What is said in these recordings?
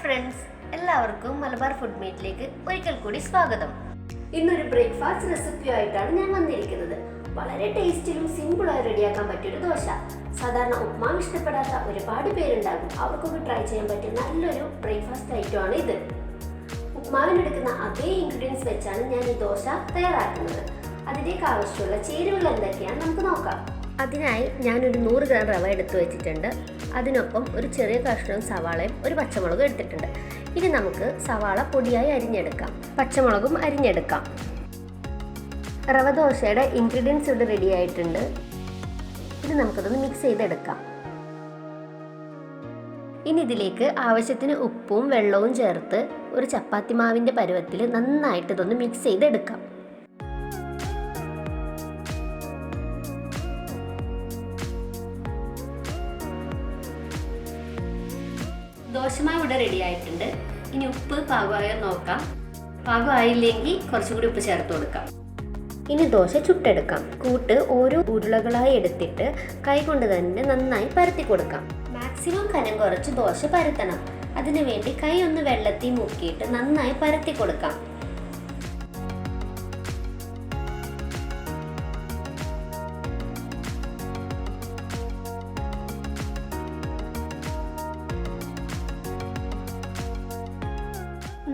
Friends, എല്ലാവർക്കും Malabar food മീറ്റിലേക്ക് ഒരിക്കൽ കൂടി സ്വാഗതം. ഇന്നൊരു ബ്രേക്ക്ഫാസ്റ്റ് റെസിപ്പിയായിട്ടാണ് ഞാൻ വന്നിരിക്കുന്നത്. വളരെ ടേസ്റ്റിലും സിമ്പിളായി റെഡിയാക്കാൻ പറ്റിയൊരു ദോശ. സാധാരണ ഉപ്മാവ് ഇഷ്ടപ്പെടാത്ത ഒരുപാട് പേരുണ്ടാകും. അവർക്കൊക്കെ ട്രൈ ചെയ്യാൻ പറ്റിയ നല്ലൊരു ബ്രേക്ക്ഫാസ്റ്റ് ഐറ്റമാണ് ഇത്. ഉപ്മാവിനെടുക്കുന്ന അതേ ഇൻഗ്രീഡിയൻസ് വെച്ചാണ് ഞാൻ ഈ ദോശ തയ്യാറാക്കുന്നത്. അതിലേക്ക് ആവശ്യമുള്ള ചേരുവകൾ എന്തൊക്കെയാണെന്ന് നമുക്ക് നോക്കാം. അതിനായി ഞാനൊരു 100 ഗ്രാം റവ എടുത്തു വെച്ചിട്ടുണ്ട്. അതിനൊപ്പം ഒരു ചെറിയ കഷ്ണം സവാളയും ഒരു പച്ചമുളകും എടുത്തിട്ടുണ്ട്. ഇനി നമുക്ക് സവാള പൊടിയായി അരിഞ്ഞെടുക്കാം, പച്ചമുളകും അരിഞ്ഞെടുക്കാം. റവ ദോശയുടെ ഇൻഗ്രീഡിയൻസ് ഇവിടെ റെഡി ആയിട്ടുണ്ട്. ഇത് നമുക്കതൊന്ന് മിക്സ് ചെയ്തെടുക്കാം. ഇനി ഇതിലേക്ക് ആവശ്യത്തിന് ഉപ്പും വെള്ളവും ചേർത്ത് ഒരു ചപ്പാത്തി മാവിൻ്റെ പരുവത്തിൽ നന്നായിട്ട് ഇതൊന്ന് മിക്സ് ചെയ്തെടുക്കാം. ദോശമാവ് ഇവിടെ റെഡി ആയിട്ടുണ്ട്. ഇനി ഉപ്പ് പാകമായോ നോക്കാം. പാകമായില്ലെങ്കിൽ കുറച്ചുകൂടി ഉപ്പ് ചേർത്ത് കൊടുക്കാം. ഇനി ദോശ ചുട്ടെടുക്കാം. കൂട്ട് ഓരോ ഉരുളകളായി എടുത്തിട്ട് കൈകൊണ്ട് തന്നെ നന്നായി പരത്തി കൊടുക്കാം. മാക്സിമം കനം കുറച്ച് ദോശ പരത്തണം. അതിനുവേണ്ടി കൈ ഒന്ന് വെള്ളത്തിൽ മുക്കിയിട്ട് നന്നായി പരത്തി കൊടുക്കാം.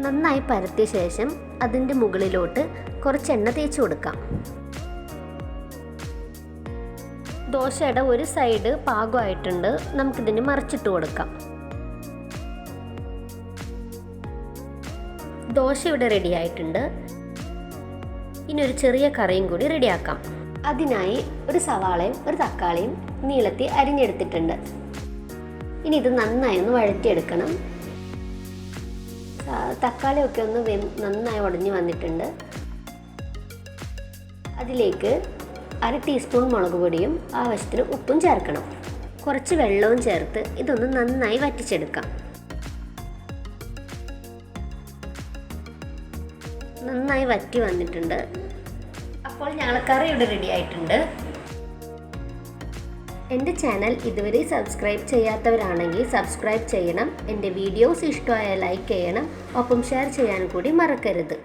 നന്നായി പരത്തിയ ശേഷം അതിൻ്റെ മുകളിലോട്ട് കുറച്ച് എണ്ണ തേച്ച് കൊടുക്കാം. ദോശയുടെ ഒരു സൈഡ് പാകമായിട്ടുണ്ട്. നമുക്കിതിന് മറിച്ചിട്ട് കൊടുക്കാം. ദോശ ഇവിടെ റെഡി ആയിട്ടുണ്ട്. ഇനി ഒരു ചെറിയ കറിയും കൂടി റെഡിയാക്കാം. അതിനായി ഒരു സവാളയും ഒരു തക്കാളിയും നീളത്തിൽ അരിഞ്ഞെടുത്തിട്ടുണ്ട്. ഇനി ഇത് നന്നായി ഒന്ന് വഴറ്റിയെടുക്കണം. തക്കാളിയൊക്കെ ഒന്ന് നന്നായി ഉടഞ്ഞു വന്നിട്ടുണ്ട്. അതിലേക്ക് 1/2 ടീസ്പൂൺ മുളക് പൊടിയും ആവശ്യത്തിന് ഉപ്പും ചേർക്കണം. കുറച്ച് വെള്ളവും ചേർത്ത് ഇതൊന്ന് നന്നായി വറ്റിച്ചെടുക്കാം. നന്നായി വറ്റി വന്നിട്ടുണ്ട്. അപ്പോൾ ഞങ്ങൾ കറി ഇവിടെ റെഡി ആയിട്ടുണ്ട്. എൻ്റെ ചാനൽ ഇതുവരെ സബ്സ്ക്രൈബ് ചെയ്യാത്തവരാണെങ്കിൽ സബ്സ്ക്രൈബ് ചെയ്യണം. എൻ്റെ വീഡിയോസ് ഇഷ്ടമായ ലൈക്ക് ചെയ്യണം. ഒപ്പം ഷെയർ ചെയ്യാൻ കൂടി മറക്കരുത്.